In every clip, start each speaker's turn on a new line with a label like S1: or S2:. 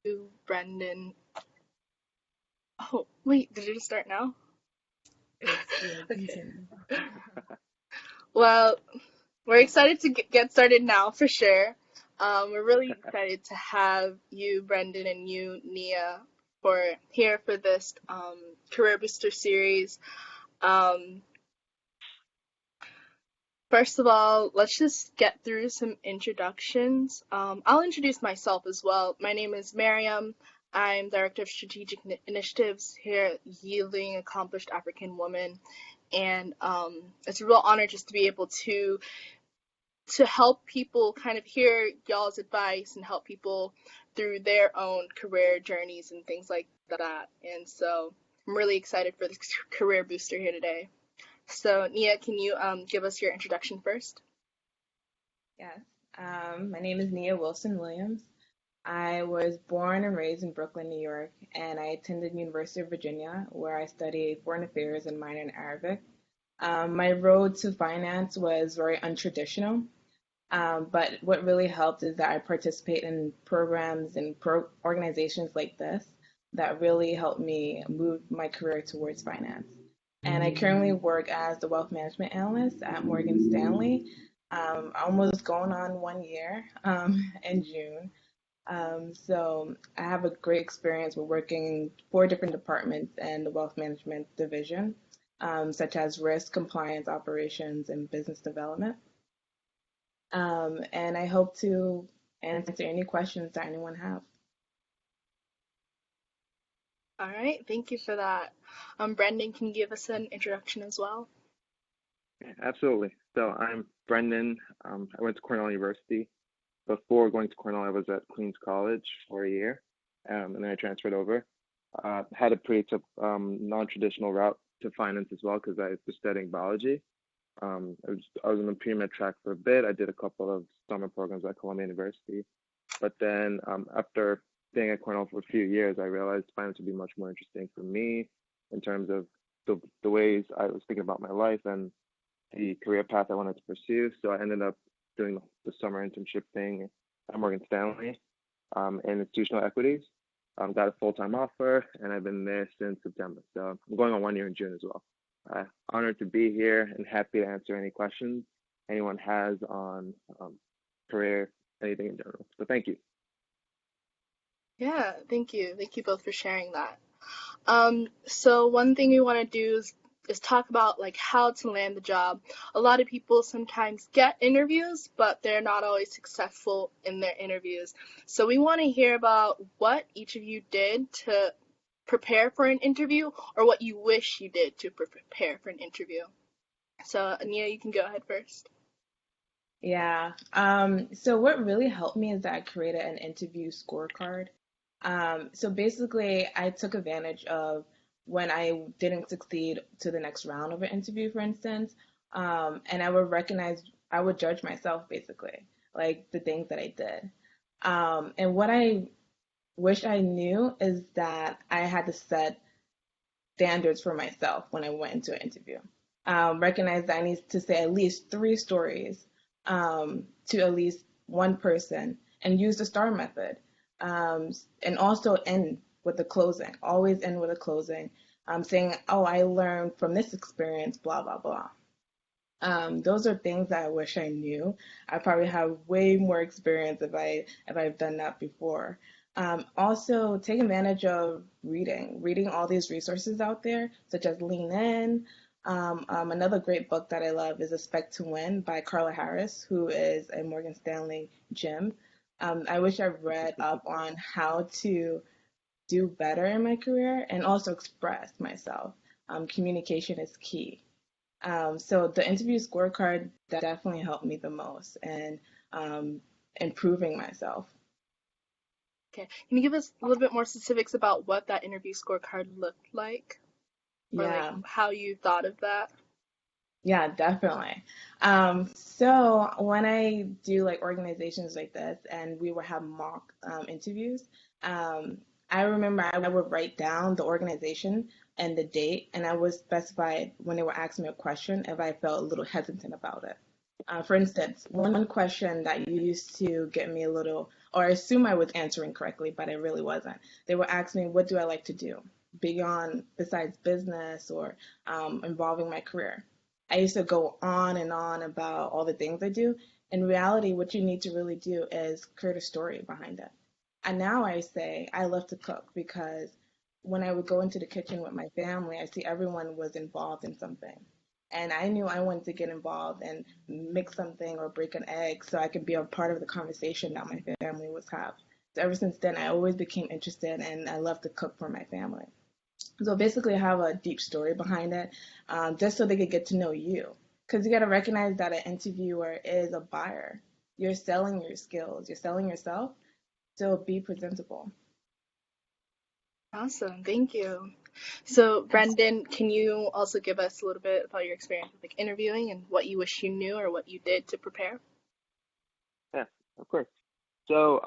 S1: you, Brendan. Oh, wait, did it start now?
S2: Yeah,
S1: Okay.
S2: continue.
S1: Well, we're excited to get started now for sure. We're really excited to have you, Brendan, and you, Nia, for here for this Career Booster series. Um, First of all, let's just get through some introductions. I'll introduce myself as well. My name is Miriam. I'm Director of Strategic Initiatives here at Yielding Accomplished African Woman. And it's a real honor just to be able to help people kind of hear y'all's advice and help people through their own career journeys and things like that. And so I'm really excited for this career booster here today. So Nia, can you give us your introduction first?
S2: Yes. My name is Nia Wilson Williams. I was born and raised in Brooklyn, New York, and I attended University of Virginia, where I studied foreign affairs and minor in Arabic. My road to finance was very untraditional, but what really helped is that I participate in programs and organizations like this that really helped me move my career towards finance. And I currently work as the wealth management analyst at Morgan Stanley. Almost going on 1 year in June. So I have a great experience with working in 4 different departments in the wealth management division, such as risk, compliance, operations, and business development. And I hope to answer any questions that anyone have.
S1: All right, thank you for that. Brendan, can you give us an introduction as well?
S3: Absolutely. So I'm Brendan. I went to Cornell University. Before going to Cornell, I was at Queens College for a year, and then I transferred over. Had a pretty tough, non-traditional route to finance as well because I was studying biology. I was in the pre-med track for a bit. I did a couple of summer programs at Columbia University, but then after staying at Cornell for a few years, I realized finance would be much more interesting for me in terms of the ways I was thinking about my life and the career path I wanted to pursue. So I ended up doing the summer internship thing at Morgan Stanley in institutional equities. Got a full-time offer, and I've been there since September. So I'm going on 1 year in June as well. Honored to be here and happy to answer any questions anyone has on career, anything in general. So thank you.
S1: Yeah, thank you. Thank you both for sharing that. So one thing we want to do is talk about like how to land the job. A lot of people sometimes get interviews, but they're not always successful in their interviews. So we want to hear about what each of you did to prepare for an interview or what you wish you did to prepare for an interview. So Ania, you can go ahead first.
S2: Yeah. So what really helped me is that I created an interview scorecard. So basically, I took advantage of when I didn't succeed to the next round of an interview, for instance, and I would judge myself basically, like the things that I did. And what I wish I knew is that I had to set standards for myself when I went into an interview. Recognize that I need to say at least 3 stories to at least one person and use the star method. And also end with a closing, always end with a closing, saying, oh, I learned from this experience, blah, blah, blah. Those are things that I wish I knew. I probably have way more experience if I've done that before. Also, take advantage of reading all these resources out there, such as Lean In. Another great book that I love is A Spec to Win by Carla Harris, who is a Morgan Stanley gym. I wish I read up on how to do better in my career and also express myself. Communication is key. So the interview scorecard definitely helped me the most and improving myself.
S1: Okay. Can you give us a little bit more specifics about what that interview scorecard looked like or like
S2: Yeah,
S1: how you thought of that?
S2: yeah, definitely. So when I do like organizations like this and we would have mock interviews, um, I remember I would write down the organization and the date, and I would specify when they were asking me a question if I felt a little hesitant about it. For instance, one question that used to get me a little, or assume I was answering correctly, but I really wasn't. They would ask me, what do I like to do besides business or involving my career? I used to go on and on about all the things I do. In reality, what you need to really do is create a story behind it. And now I say I love to cook because when I would go into the kitchen with my family, I see everyone was involved in something. And I knew I wanted to get involved and mix something or break an egg so I could be a part of the conversation that my family was have. So ever since then, I always became interested and I love to cook for my family. So basically, I have a deep story behind it, just so they could get to know you. Because you got to recognize that an interviewer is a buyer. You're selling your skills, you're selling yourself, so be presentable.
S1: Awesome, thank you. So, Brendan, can you also give us a little bit about your experience with like interviewing and what you wish you knew or what you did to prepare?
S3: Yeah, of course. So,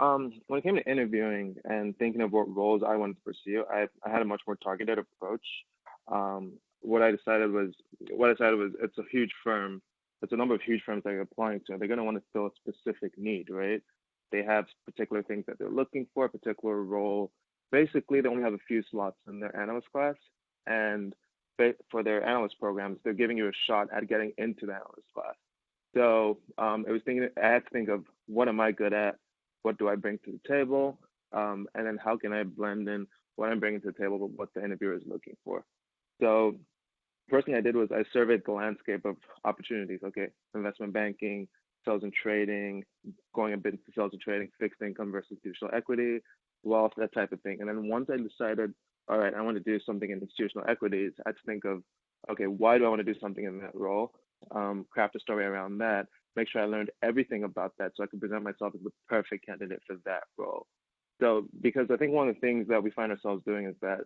S3: when it came to interviewing and thinking of what roles I wanted to pursue, I had a much more targeted approach. What I decided was, it's a huge firm. It's a number of huge firms that you're applying to. They're going to want to fill a specific need, right? They have particular things that they're looking for, a particular role. Basically, they only have a few slots in their analyst class, and for their analyst programs, they're giving you a shot at getting into the analyst class. So I had to think of what am I good at, what do I bring to the table, and then how can I blend in what I'm bringing to the table with what the interviewer is looking for. So first thing I did was I surveyed the landscape of opportunities. Okay, investment banking, sales and trading, going a bit into sales and trading, fixed income versus digital equity, wealth, that type of thing. And then once I decided, all right, I want to do something in institutional equities, I had to think of, okay, why do I want to do something in that role? Craft a story around that. Make sure I learned everything about that so I could present myself as the perfect candidate for that role. So, because I think one of the things that we find ourselves doing is that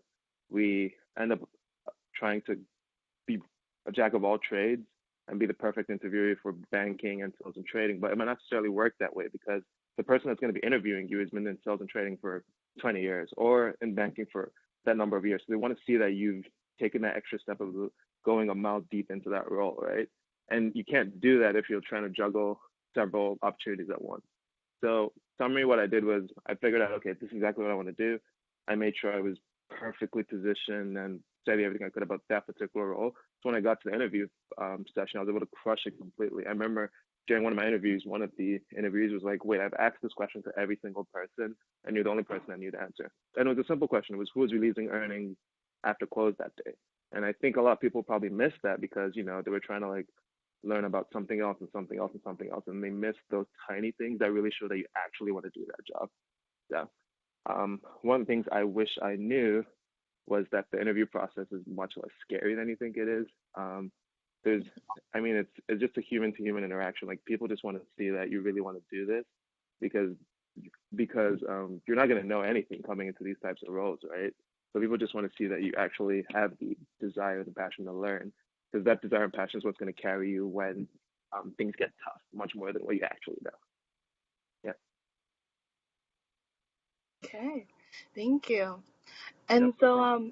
S3: we end up trying to be a jack of all trades and be the perfect interviewee for banking and sales and trading, but it might not necessarily work that way because the person that's going to be interviewing you has been in sales and trading for 20 years or in banking for that number of years. So they want to see that you've taken that extra step of going a mile deep into that role, right? And you can't do that if you're trying to juggle several opportunities at once. So, summary, what I did was I figured out, okay, this is exactly what I want to do. I made sure I was perfectly positioned and study everything I could about that particular role. So when I got to the interview session, I was able to crush it completely. I remember during one of my interviews, one of the interviewees was like, "Wait, I've asked this question to every single person, and you're the only person I knew to answer." And it was a simple question. It was who was releasing earnings after close that day. And I think a lot of people probably missed that because they were trying to like learn about something else and something else and something else, and they missed those tiny things that really show that you actually want to do that job. Yeah. One of the things I wish I knew was that the interview process is much less scary than you think it is. There's, I mean, it's just a human to human interaction. Like people just want to see that you really want to do this because you're not going to know anything coming into these types of roles, right? So people just want to see that you actually have the desire, the passion to learn, because that desire and passion is what's going to carry you when things get tough, much more than what you actually know. Yeah.
S1: Okay, thank you.
S3: Yep.
S1: And so,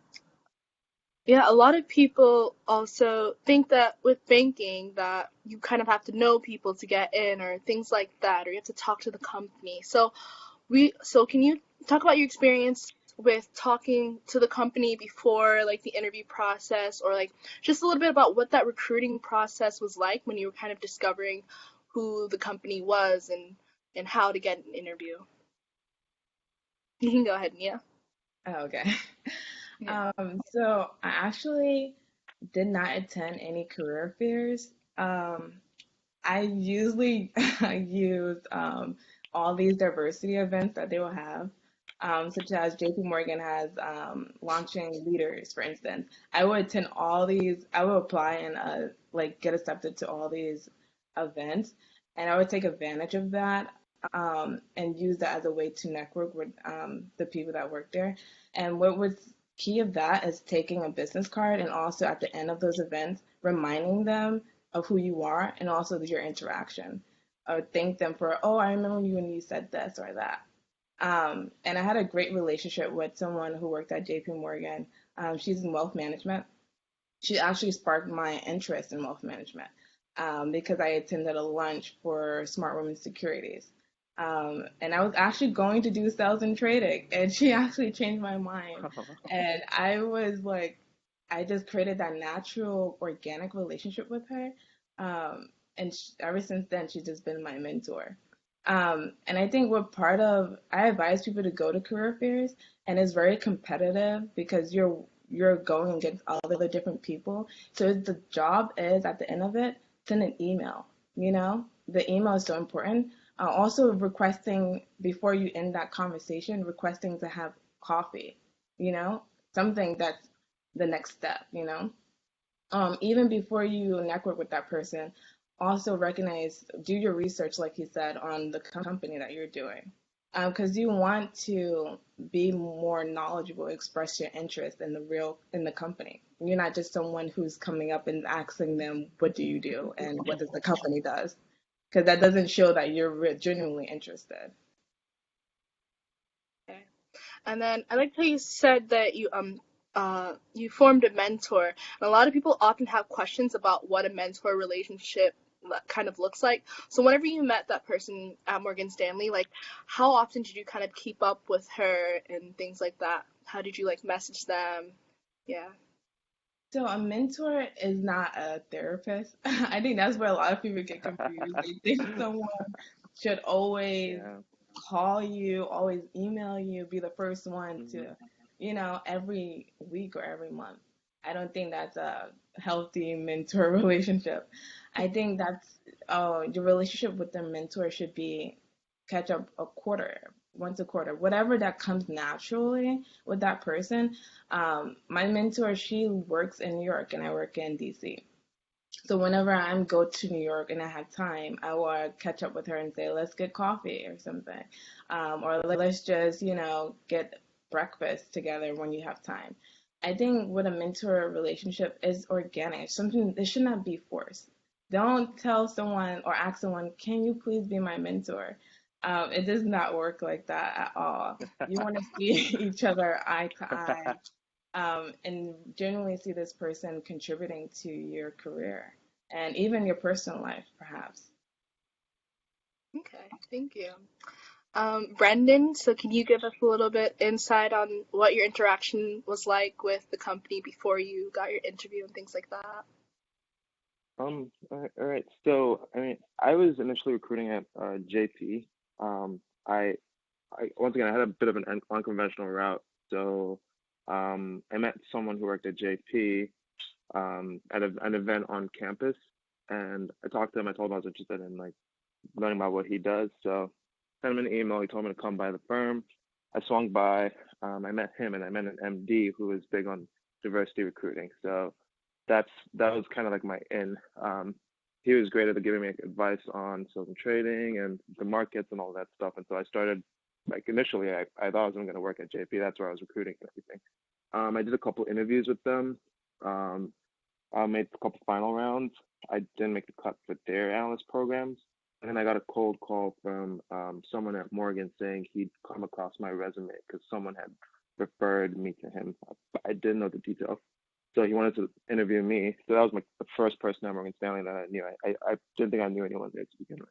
S1: yeah, a lot of people also think that with banking that you kind of have to know people to get in or things like that, or you have to talk to the company. So can you talk about your experience with talking to the company before like the interview process or like just a little bit about what that recruiting process was like when you were kind of discovering who the company was and how to get an interview? You can go ahead, Mia.
S2: Oh, okay.
S1: Yeah.
S2: So I actually did not attend any career fairs. I usually use all these diversity events that they will have, such as JP Morgan has launching leaders, for instance. I would attend all these. I would apply and like get accepted to all these events, and I would take advantage of that and use that as a way to network with the people that work there. And what was key of that is taking a business card and also at the end of those events reminding them of who you are and also your interaction. I would thank them for, oh, I remember you when you said this or that. And I had a great relationship with someone who worked at JP Morgan. She's in wealth management. She actually sparked my interest in wealth management. because I attended a lunch for Smart Women Securities. And I was actually going to do sales and trading, and she actually changed my mind. And I was like, I just created that natural, organic relationship with her. And ever since then, she's just been my mentor. And I think I advise people to go to career fairs, and it's very competitive because you're going against all the other different people. So the job is at the end of it, send an email. The email is so important. Also requesting before you end that conversation, requesting to have coffee, you know, something that's the next step. Even before you network with that person, also do your research, like you said, on the company that you're doing. Because you want to be more knowledgeable, express your interest in the company. You're not just someone who's coming up and asking them, what do you do and what does the company does? Because that doesn't show that you're genuinely interested.
S1: Okay. And then I like how you said that you formed a mentor. And a lot of people often have questions about what a mentor relationship kind of looks like. So whenever you met that person at Morgan Stanley, like how often did you kind of keep up with her and things like that? How did you like message them? Yeah.
S2: So a mentor is not a therapist. I think that's where a lot of people get confused. They think someone should always
S3: Yeah.
S2: call you, always email you, be the first one
S3: Hmm.
S2: to, every week or every month. I don't think that's a healthy mentor relationship. I think your relationship with the mentor should be catch up once a quarter, whatever that comes naturally with that person. My mentor, she works in New York and I work in DC. So whenever I go to New York and I have time, I will catch up with her and say, let's get coffee or something. Or let's just, get breakfast together when you have time. I think with a mentor relationship is organic. Something it should not be forced. Don't tell someone or ask someone, can you please be my mentor? It does not work like that at all. You want to see each other eye to eye, and genuinely see this person contributing to your career and even your personal life, perhaps.
S1: Okay, thank you. Brendan, so can you give us a little bit insight on what your interaction was like with the company before you got your interview and things like that?
S3: All right. So, I mean, I was initially recruiting at JP. Um, I, once again, I had a bit of an unconventional route. So, I met someone who worked at JP at an event on campus, and I talked to him. I told him I was interested in like learning about what he does. So, sent him an email. He told me to come by the firm. I swung by. I met him, and I met an MD who was big on diversity recruiting. So that was kind of like my in. He was great at giving me advice on sales and trading and the markets and all that stuff. And so I started like initially I thought I was going to work at JP. That's where I was recruiting and everything. I did a couple interviews with them. Um, I made a couple final rounds. I didn't make the cut for their analyst programs. And then I got a cold call from someone at Morgan saying he'd come across my resume because someone had referred me to him. I didn't know the details. So he wanted to interview me. So that was the first person at Morgan Stanley that I knew. I didn't think I knew anyone there to begin with.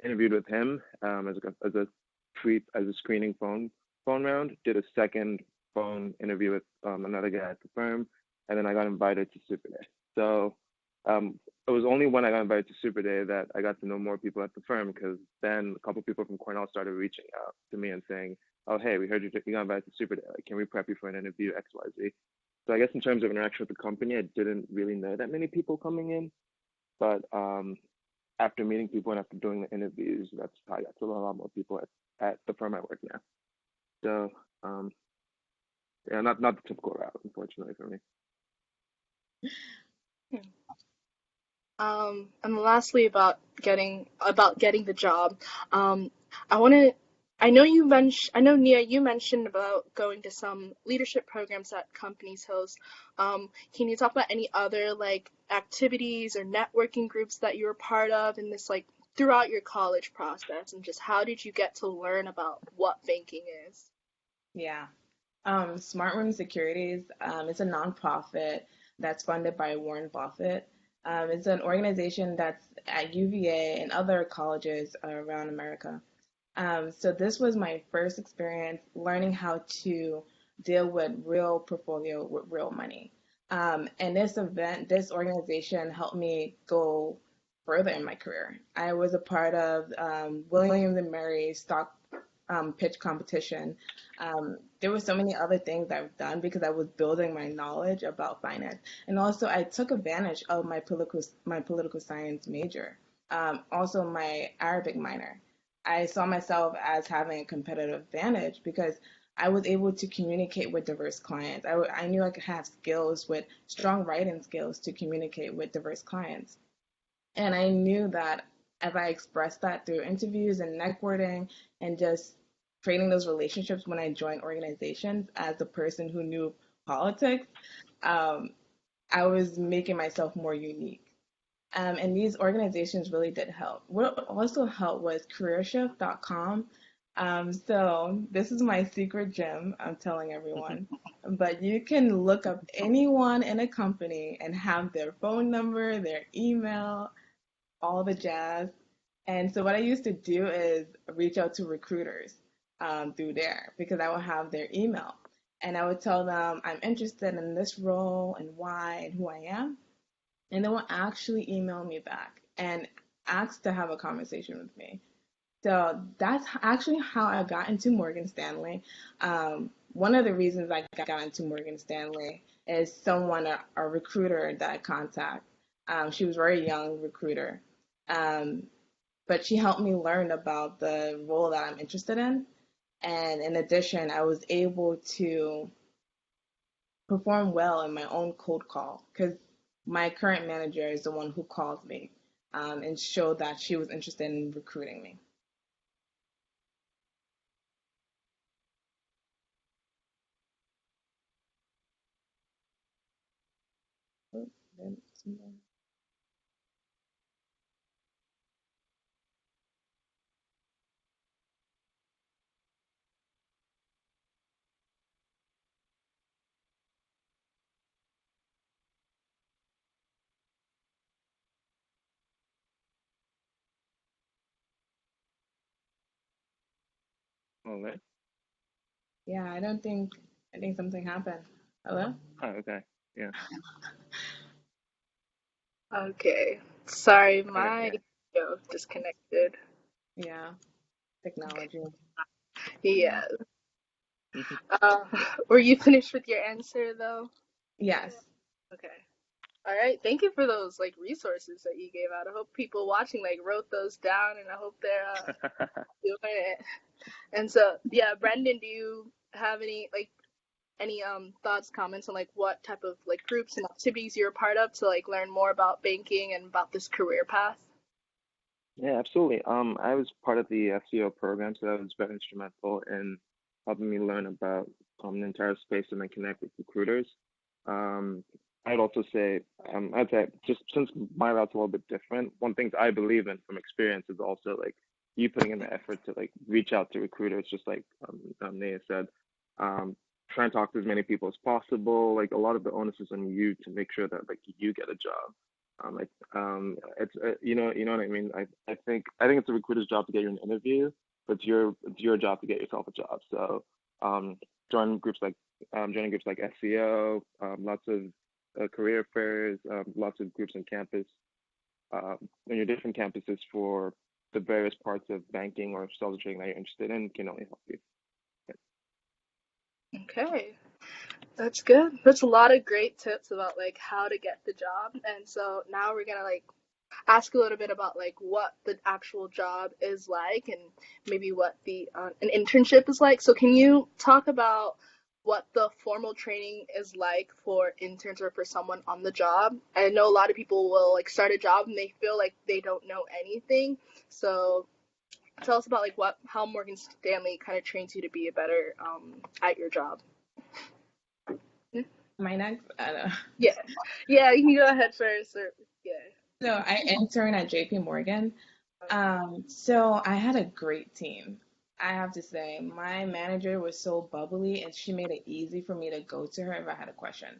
S3: Interviewed with him as a screening phone round. Did a second phone interview with another guy at the firm, and then I got invited to Super Day. So it was only when I got invited to Super Day that I got to know more people at the firm because then a couple of people from Cornell started reaching out to me and saying, "Oh, hey, we heard you got invited to Super Day. Like, can we prep you for an interview X, Y, Z?" So I guess in terms of interaction with the company, I didn't really know that many people coming in, but after meeting people and after doing the interviews, that's how I got to know a lot more people at the firm I work now. So yeah, not the typical route, unfortunately for me.
S1: And lastly, about getting the job, I want to. I know you mentioned. I know Nia, you mentioned about going to some leadership programs that companies host. Can you talk about any other like activities or networking groups that you were part of in this like throughout your college process, and just how did you get to learn about what banking is?
S2: Yeah. Smart Room Securities is a nonprofit that's funded by Warren Buffett. It's an organization that's at UVA and other colleges around America. So this was my first experience learning how to deal with real portfolio with real money. And this organization helped me go further in my career. I was a part of William and Mary stock pitch competition. There were so many other things I've done because I was building my knowledge about finance, and also I took advantage of my political science major, also my Arabic minor. I saw myself as having a competitive advantage because I was able to communicate with diverse clients. I knew I could have skills with strong writing skills to communicate with diverse clients. And I knew that if I expressed that through interviews and networking and just creating those relationships when I joined organizations as the person who knew politics, um, I was making myself more unique. And these organizations really did help. What also helped was careershift.com. So this is my secret gem, I'm telling everyone. But you can look up anyone in a company and have their phone number, their email, all the jazz. And so what I used to do is reach out to recruiters through there because I would have their email. And I would tell them I'm interested in this role and why and who I am, and they will actually email me back and ask to have a conversation with me. So that's actually how I got into Morgan Stanley. One of the reasons I got into Morgan Stanley is a recruiter that I contact. She was a very young recruiter, um, but she helped me learn about the role that I'm interested in. And in addition, I was able to perform well in my own cold call because my current manager is the one who called me and showed that she was interested in recruiting me.
S3: All right.
S2: Yeah, I think something happened. Hello?
S3: Oh, okay. Yeah.
S1: Okay. Sorry,
S3: All right.
S1: my
S3: Yeah.
S1: video disconnected.
S2: Yeah, technology.
S1: Yeah.
S2: Yeah.
S3: Mhm.
S1: Uh, were you finished with your answer though?
S2: Yes.
S1: Okay. All right. Thank you for those like resources that you gave out. I hope people watching like wrote those down, and I hope they're doing it. And so, yeah, Brandon, do you have any thoughts, comments on like what type of like groups and activities you're a part of to like learn more about banking and about this career path?
S3: Yeah, absolutely. I was part of the SEO program, so that was very instrumental in helping me learn about the entire space and then connect with recruiters. Um, I'd also say, I'd say just since my route's a little bit different, one thing I believe in from experience is also like you putting in the effort to like reach out to recruiters, just like Naya said. Um, Try and talk to as many people as possible. Like a lot of the onus is on you to make sure that like you get a job. It's you know what I mean. I think it's a recruiter's job to get you an interview, but it's your job to get yourself a job. So um, join groups like joining groups like SEO, lots of career fairs, lots of groups on campus, on your different campuses for the various parts of banking or sales trading that you're interested in can only help you.
S1: Okay. That's good. That's a lot of great tips about like how to get the job. And so now we're gonna like ask a little bit about like what the actual job is like and maybe what the an internship is like. So can you talk about what the formal training is like for interns or for someone on the job? I know a lot of people will like start a job and they feel like they don't know anything. So tell us about like what how Morgan Stanley kind of trains you to be a better at your job.
S2: My next, I don't know.
S1: Yeah, yeah, you can go ahead first. Or yeah.
S2: So I interned at JP Morgan. So I had a great team. I have to say, my manager was so bubbly and she made it easy for me to go to her if I had a question.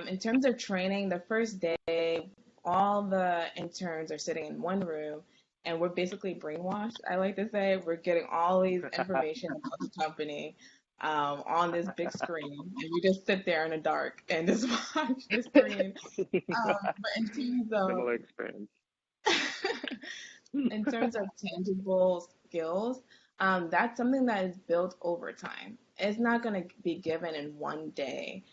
S2: In terms of training, the first day all the interns are sitting in one room and we're basically brainwashed. I like to say we're getting all these information about the company on this big screen, and we just sit there in the dark and just watch the screen. But in terms of
S3: Similar experience.
S2: in terms of tangible skills, that's something that is built over time. It's not going to be given in one day,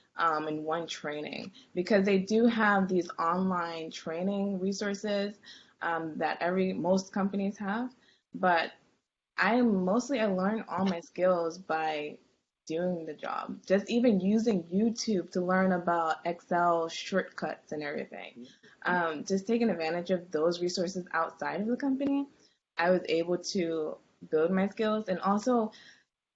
S2: in one training, because they do have these online training resources that most companies have. But I learned all my skills by doing the job. Just even using YouTube to learn about Excel shortcuts and everything. Just taking advantage of those resources outside of the company, I was able to build my skills and also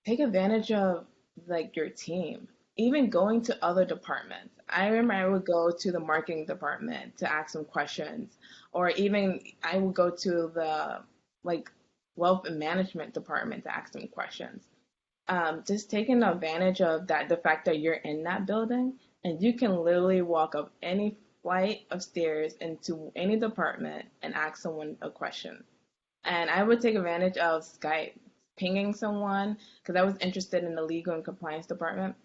S2: take advantage of like your team. Even going to other departments. I remember I would go to the marketing department to ask some questions, or even I would go to the like wealth and management department to ask some questions. Just taking advantage of that, the fact that you're in that building and you can literally walk up any flight of stairs into any department and ask someone a question. And I would take advantage of Skype, pinging someone because I was interested in the legal and compliance department,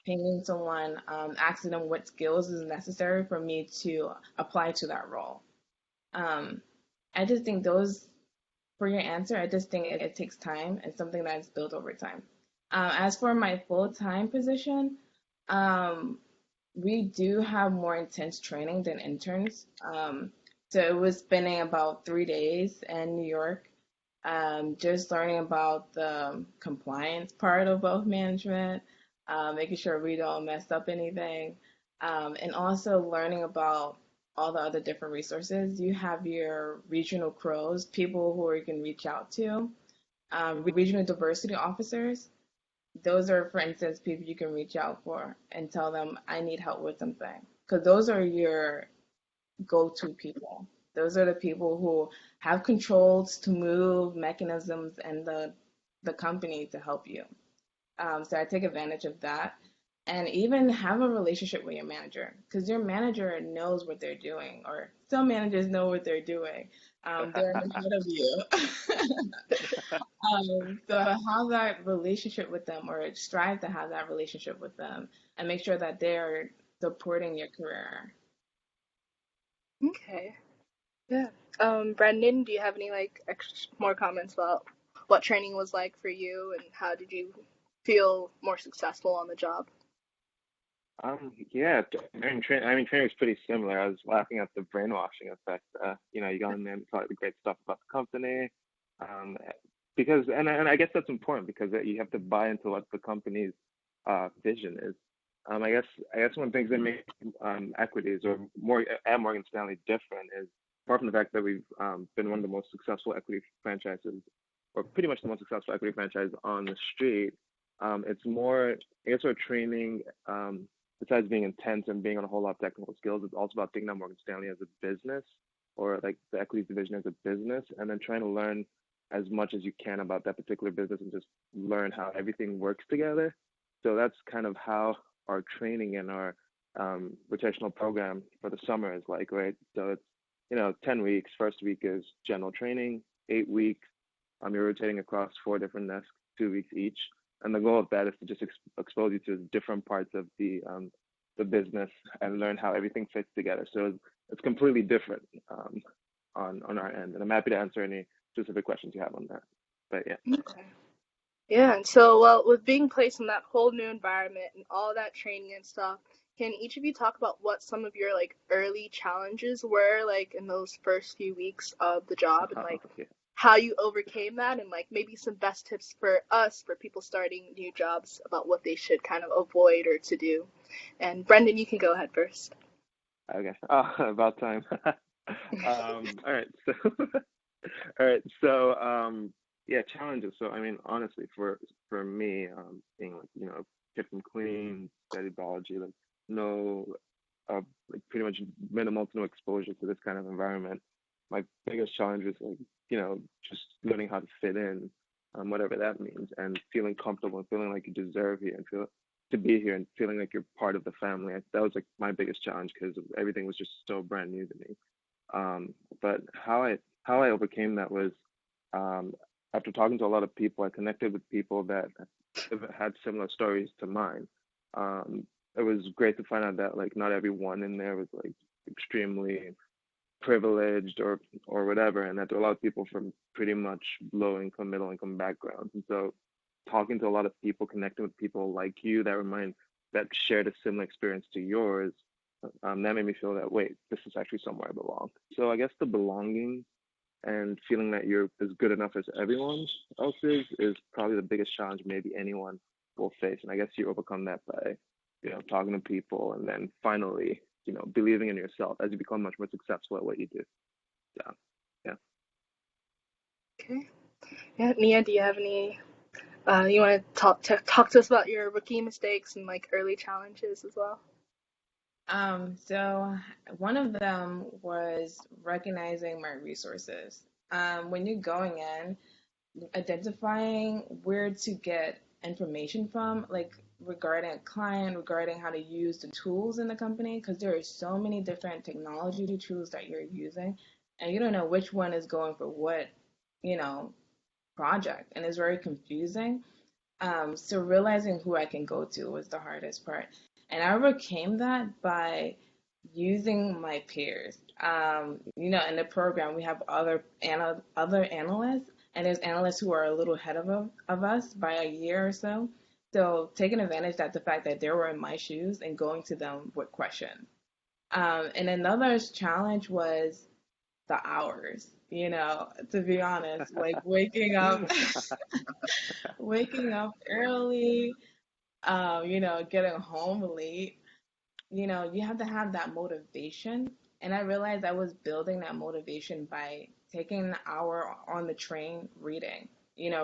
S2: pinging someone, asking them what skills is necessary for me to apply to that role. Um, I just think those, for your answer, I just think it takes time and something that's built over time. As for my full-time position, um, we do have more intense training than interns. So it was spending about 3 days in New York, just learning about the compliance part of wealth management, making sure we don't mess up anything, and also learning about all the other different resources. You have your regional CROs, people who you can reach out to, regional diversity officers. Those are, for instance, people you can reach out for and tell them, I need help with something. Because those are your go-to people. Those are the people who have controls to move mechanisms and the company to help you. So I take advantage of that and even have a relationship with your manager because your manager knows what they're doing, or some managers know what they're doing. They're ahead of you. So have that relationship with them or strive to have that relationship with them and make sure that they're supporting your career.
S1: Okay. Yeah. Brendan, do you have any like more comments about what training was like for you and how did you feel more successful on the job?
S3: Yeah, I mean, training was pretty similar. I was laughing at the brainwashing effect. You go in there and tell the great stuff about the company, um, because, and I guess that's important because you have to buy into what the company's vision is. I guess one of the things that makes equities or more at Morgan Stanley different is apart from the fact that we've been one of the most successful equity franchises, or pretty much the most successful equity franchise on the street. It's more, I guess, our training. Besides being intense and being on a whole lot of technical skills, it's also about thinking of Morgan Stanley as a business or like the equities division as a business, and then trying to learn as much as you can about that particular business and just learn how everything works together. So that's kind of how our training and our rotational program for the summer is like, right? So it's 10 weeks. First week is general training, 8 weeks. You're rotating across 4 different desks, 2 weeks each. And the goal of that is to just expose you to different parts of the business and learn how everything fits together. So it's completely different on our end. And I'm happy to answer any specific questions you have on that. But yeah.
S1: Okay. Yeah, and so, well, with being placed in that whole new environment and all that training and stuff, can each of you talk about what some of your like early challenges were like in those first few weeks of the job and like
S3: Yeah.
S1: how you overcame that and like maybe some best tips for us for people starting new jobs about what they should kind of avoid or to do. And Brendan, you can go ahead first.
S3: Okay. Oh, about time. All right. So, all right. So, yeah, challenges. So, I mean, honestly, for me, being like, kid from Queens, studied biology, like no, like pretty much minimal to no exposure to this kind of environment. My biggest challenge is like, just learning how to fit in, whatever that means, and feeling comfortable and feeling like you deserve here and to be here and feeling like you're part of the family. That was like my biggest challenge because everything was just so brand new to me. But how I overcame that was um, after talking to a lot of people, I connected with people that have had similar stories to mine. Um, it was great to find out that like not everyone in there was like extremely privileged or whatever, and that there are a lot of people from pretty much low income, middle income backgrounds. And so talking to a lot of people, connecting with people like you that shared a similar experience to yours, that made me feel that wait, this is actually somewhere I belong. So I guess the belonging and feeling that you're as good enough as everyone else is probably the biggest challenge maybe anyone will face. And I guess you overcome that by, talking to people and then finally, believing in yourself as you become much more successful at what you do. So yeah.
S1: Okay. Yeah, Nia, do you have any? You want to talk to us about your rookie mistakes and like early challenges as well?
S2: So one of them was recognizing my resources. When you're going in, identifying where to get information from, like regarding a client, regarding how to use the tools in the company, because there are so many different technology tools that you're using, and you don't know which one is going for what, you know, project, and it's very confusing. So realizing who I can go to was the hardest part. And I overcame that by using my peers. In the program we have other analysts, and there's analysts who are a little ahead of us by a year or so. So taking advantage of the fact that they were in my shoes and going to them with questions. And another challenge was the hours. To be honest, like waking up early, getting home late, you have to have that motivation. And I realized I was building that motivation by taking an hour on the train reading,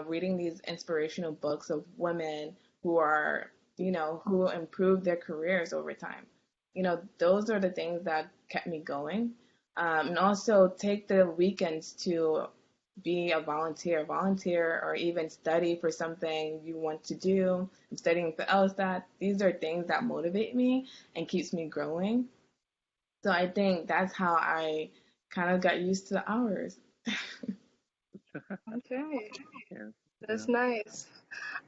S2: reading these inspirational books of women who are, who improved their careers over time. Those are the things that kept me going. And also take the weekends to be a volunteer, or even study for something you want to do. I'm studying for LSAT. These are things that motivate me and keeps me growing. So I think that's how I kind of got used to the hours.
S1: Okay,
S3: Yeah. Yeah.
S1: that's nice.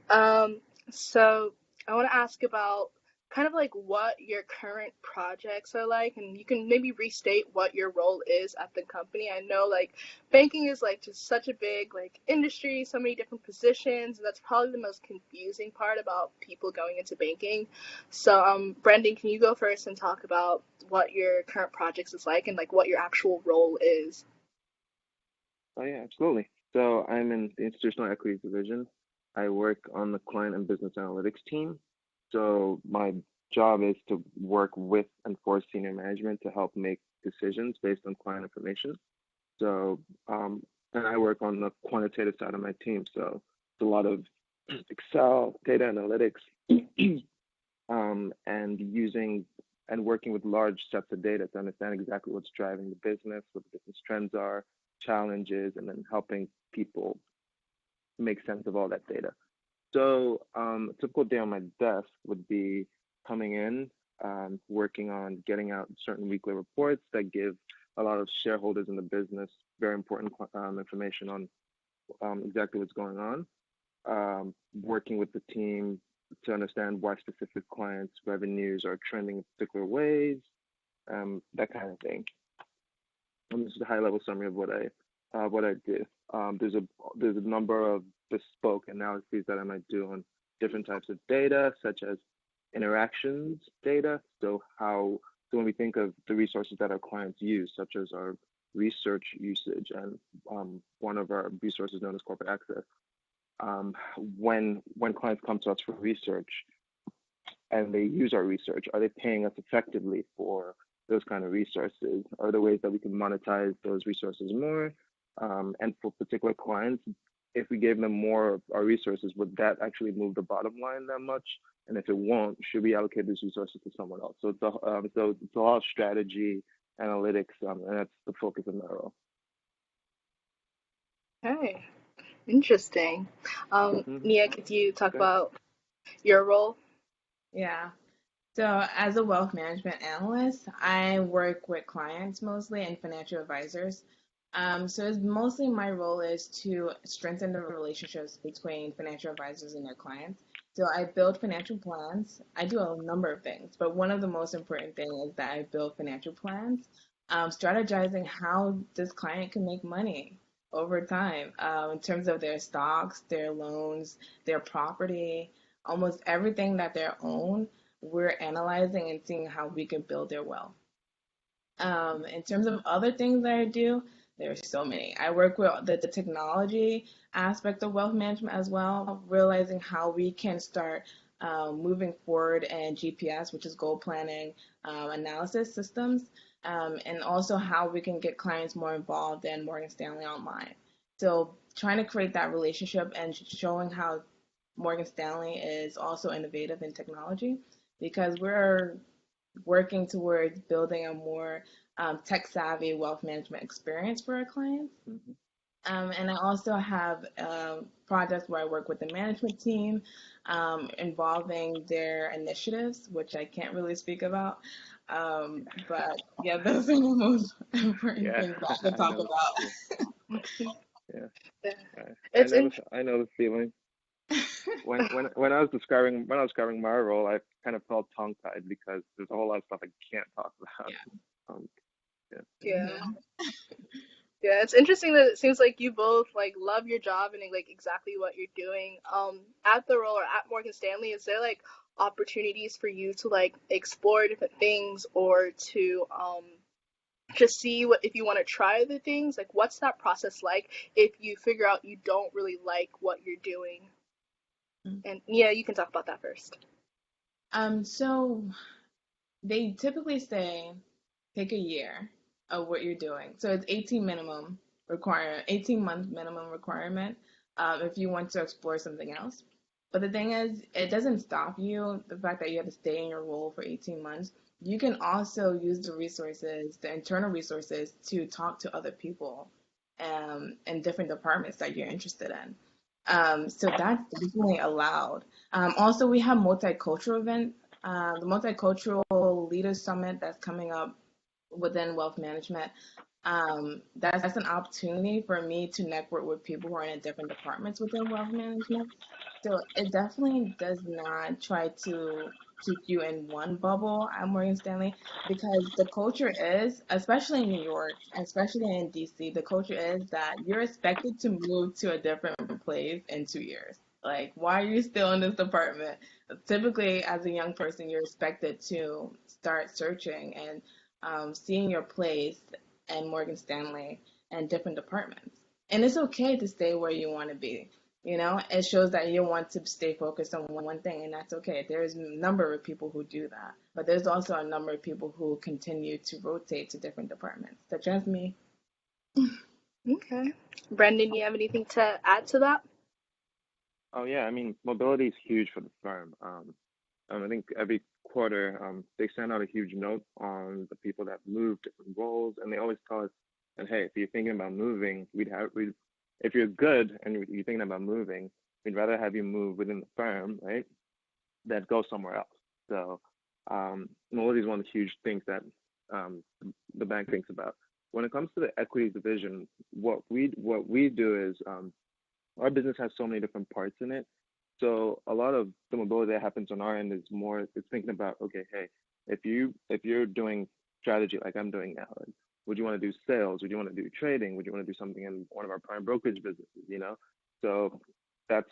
S1: Um, so I want to ask about kind of like what your current projects are like, and you can maybe restate what your role is at the company. I know like banking is like just such a big like industry, so many different positions, and that's probably the most confusing part about people going into banking. So, Brendan, can you go first and talk about what your current projects is like and like what your actual role is?
S3: Oh yeah, absolutely. So I'm in the institutional equities division. I work on the client and business analytics team. So my job is to work with and for senior management to help make decisions based on client information. So and I work on the quantitative side of my team. So it's a lot of Excel, data analytics, and using and working with large sets of data to understand exactly what's driving the business, what the business trends are, challenges, and then helping people make sense of all that data. So a typical day on my desk would be coming in, working on getting out certain weekly reports that give a lot of shareholders in the business very important information on exactly what's going on. Working with the team to understand why specific clients' revenues are trending in particular ways, that kind of thing. And this is a high level summary of what I do. There's a number of bespoke analyses that I might do on different types of data, such as interactions data. So when we think of the resources that our clients use, such as our research usage and one of our resources known as corporate access, when clients come to us for research and they use our research, are they paying us effectively for those kind of resources? Are there ways that we can monetize those resources more? And for particular clients, if we gave them more of our resources, would that actually move the bottom line that much? And if it won't, should we allocate these resources to someone else? So it's a lot of strategy, analytics, and that's the focus of my role.
S1: Okay, interesting.
S3: Mm-hmm.
S1: Nia, could you talk
S3: Good.
S1: about your role?
S2: Yeah. So, as a wealth management analyst, I work with clients mostly and financial advisors. So, it's mostly my role is to strengthen the relationships between financial advisors and their clients. So, I build financial plans. I do a number of things, but one of the most important things is that I build financial plans, strategizing how this client can make money over time in terms of their stocks, their loans, their property, almost everything that they own we're analyzing and seeing how we can build their wealth. In terms of other things that I do, there's so many. I work with the technology aspect of wealth management as well, realizing how we can start moving forward in GPS, which is goal planning analysis systems, and also how we can get clients more involved in Morgan Stanley Online. So trying to create that relationship and showing how Morgan Stanley is also innovative in technology because we're working towards building a more tech savvy wealth management experience for our clients.
S3: Hmm.
S2: And I also have projects where I work with the management team involving their initiatives, which I can't really speak about. But yeah, those are the most important
S3: Yeah,
S2: things that I can
S3: I
S2: talk
S3: know. Yeah,
S2: about.
S3: yeah.
S1: Yeah.
S3: I
S1: It's
S3: know the
S1: in
S3: I know the feeling. When I was describing my role, I kind of felt tongue tied because there's a whole lot of stuff I can't talk about.
S2: Yeah.
S3: Um, yeah.
S1: yeah.
S2: Hmm.
S1: Yeah, it's interesting that it seems like you both like love your job and like exactly what you're doing. At the role or at Morgan Stanley, is there like opportunities for you to like explore different things or to just see what if you want to try other things? Like what's that process like if you figure out you don't really like what you're doing? And yeah, you can talk about that first.
S2: So they typically say take a year of what you're doing. So it's 18 month minimum requirement if you want to explore something else. But the thing is, it doesn't stop you, the fact that you have to stay in your role for 18 months. You can also use the resources, the internal resources, to talk to other people in different departments that you're interested in. So that's definitely allowed. Also, we have multicultural events. The Multicultural Leaders Summit that's coming up within wealth management. That's an opportunity for me to network with people who are in different departments within wealth management. So it definitely does not try to keep you in one bubble at Morgan Stanley because the culture is, especially in New York, especially in DC, the culture is that you're expected to move to a different place in 2 years. Like, why are you still in this department? Typically, as a young person, you're expected to start searching and seeing your place and Morgan Stanley and different departments. And it's okay to stay where you want to be. You know, it shows that you want to stay focused on one thing, and that's okay. There's a number of people who do that, but there's also a number of people who continue to rotate to different departments, such as me.
S1: Okay. Brendan, you have anything to add to that?
S3: Oh yeah, I mean mobility is huge for the firm. I think every quarter they send out a huge note on the people that move different roles, and they always tell us, and hey, if you're thinking about moving, if you're good and you're thinking about moving, we'd rather have you move within the firm, right, than go somewhere else. So mobility is one of the huge things that the bank thinks about. When it comes to the equities division, what we do is our business has so many different parts in it. So a lot of the mobility that happens on our end is more it's thinking about, okay, hey, if you're doing strategy like I'm doing now, like, would you want to do sales? Would you want to do trading? Would you want to do something in one of our prime brokerage businesses? So that's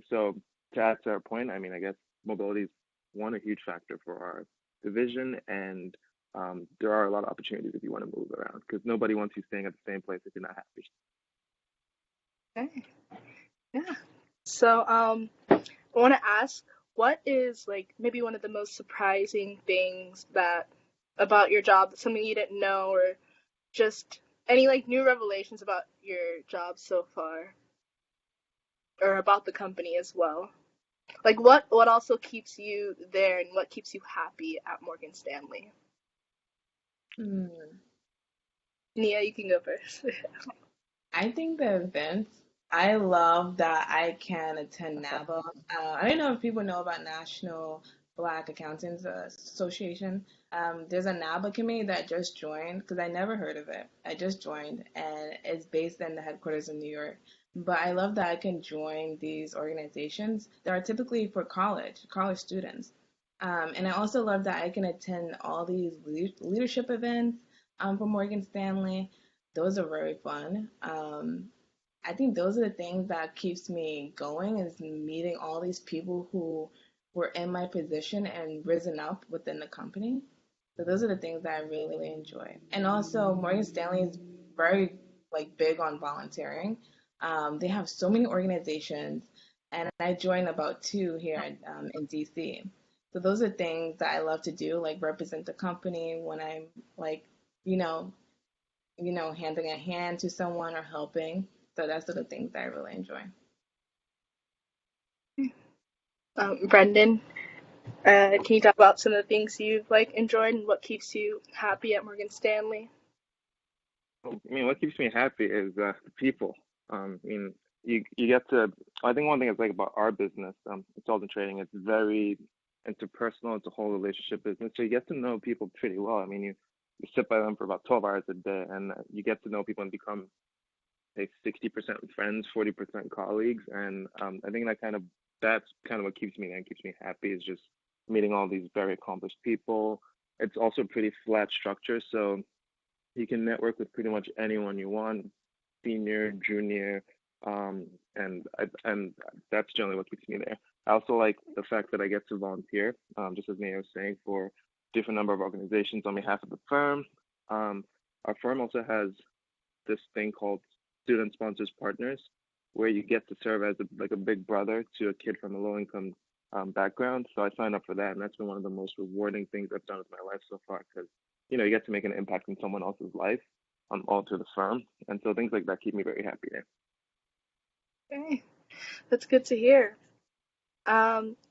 S3: so to add to our point, I mean, I guess mobility is one a huge factor for our division, and there are a lot of opportunities if you want to move around because nobody wants you staying at the same place if you're not happy.
S1: Okay. Yeah. So, I want to ask, what is like maybe one of the most surprising things that about your job, something you didn't know, or just any like new revelations about your job so far, or about the company as well? Like what also keeps you there and what keeps you happy at Morgan Stanley?
S2: Hmm.
S1: Nia, you can go first.
S2: I think the events, I love that I can attend NABA. I don't know if people know about National Black Accountants Association. There's a NABA committee that just joined because I never heard of it. I just joined and it's based in the headquarters in New York. But I love that I can join these organizations that are typically for college students. And I also love that I can attend all these leadership events for Morgan Stanley. Those are very fun. I think those are the things that keeps me going is meeting all these people who were in my position and risen up within the company. So those are the things that I really, really enjoy. And also Morgan Stanley is very like big on volunteering. They have so many organizations and I joined about two here in DC. So those are things that I love to do, like represent the company when I'm like, you know, handing a hand to someone or helping. So that's the things that I really enjoy.
S1: Brendan, can you talk about some of the things you've like enjoyed and what keeps you happy at Morgan Stanley?
S3: I mean, what keeps me happy is the people. I mean, you get to. I think one thing I like about our business, consultant trading, it's very interpersonal. It's a whole relationship business, so you get to know people pretty well. I mean, you sit by them for about 12 hours a day, and you get to know people and become say 60% friends, 40% colleagues, and I think that's kind of what keeps me and keeps me happy is just meeting all these very accomplished people. It's also pretty flat structure, so you can network with pretty much anyone you want, senior, junior, and that's generally what keeps me there. I also like the fact that I get to volunteer, just as Nate was saying, for different number of organizations on behalf of the firm. Um, our firm also has this thing called student sponsors partners, where you get to serve as like a big brother to a kid from a low income background. So I signed up for that, and that's been one of the most rewarding things I've done with my life so far because you get to make an impact in someone else's life, all through the firm, and so things like that keep me very happy there.
S1: Okay, that's good to hear.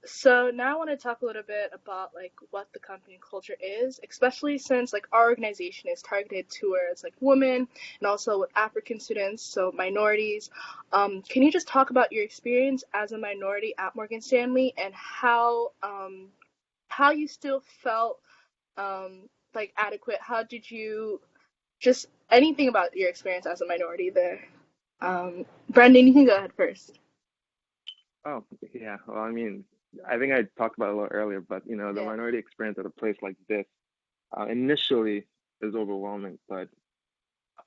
S1: So now I want to talk a little bit about like what the company culture is, especially since like our organization is targeted towards like women and also with African students, so minorities. Can you just talk about your experience as a minority at Morgan Stanley and how you still felt like adequate? How did you just anything about your experience as a minority there? Brendan, you can go ahead first.
S3: Oh, yeah. Well, I mean, I think I talked about it a little earlier, but the
S1: Yeah.
S3: minority experience at a place like this initially is overwhelming, but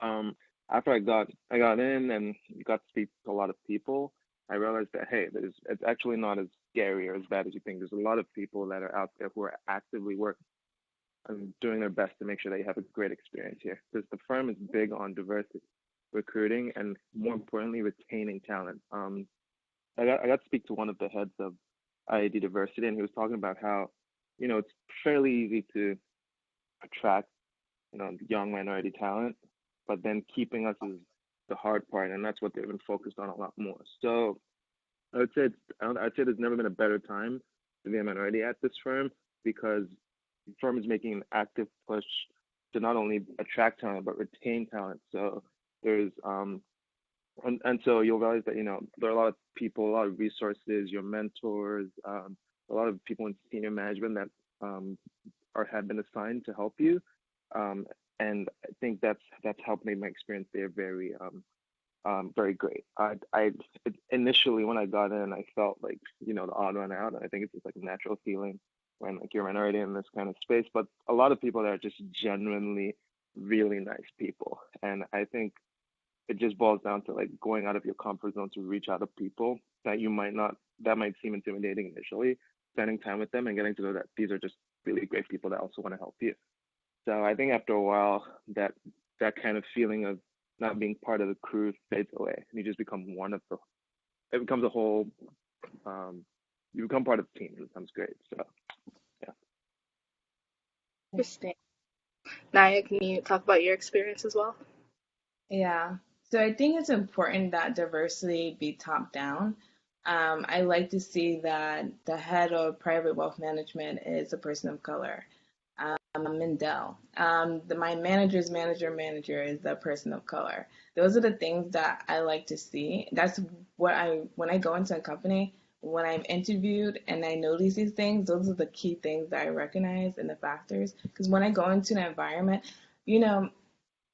S3: um, after I got in and got to speak to a lot of people, I realized that hey, it's actually not as scary or as bad as you think. There's a lot of people that are out there who are actively working and doing their best to make sure that you have a great experience here. Because the firm is big on diversity, recruiting, and more importantly, retaining talent. I got to speak to one of the heads of IAD diversity, and he was talking about how, it's fairly easy to attract, young minority talent, but then keeping us is the hard part, and that's what they've been focused on a lot more. So I would say I'd say there's never been a better time to be a minority at this firm because the firm is making an active push to not only attract talent but retain talent. So there's and so you'll realize that there are a lot of people, a lot of resources, your mentors, a lot of people in senior management that are have been assigned to help you, um, and I think that's helped make my experience there very great. Initially when I got in, I felt like the odd one out, and I think it's just like a natural feeling when like you're a minority in this kind of space. But a lot of people that are just genuinely really nice people, and I think it just boils down to like going out of your comfort zone to reach out to people that you might not that might seem intimidating initially, spending time with them and getting to know that these are just really great people that also want to help you. So I think after a while that kind of feeling of not being part of the crew fades away and you just become one of the it becomes a whole um you become part of the team. It becomes great. So yeah.
S1: Interesting. Naya, can you talk about your experience as well?
S2: Yeah. So I think it's important that diversity be top down. I like to see that the head of private wealth management is a person of color. Mindell. My manager's manager is a person of color. Those are the things that I like to see. That's what when I go into a company, when I'm interviewed and I notice these things, those are the key things that I recognize and the factors. Because when I go into an environment, you know,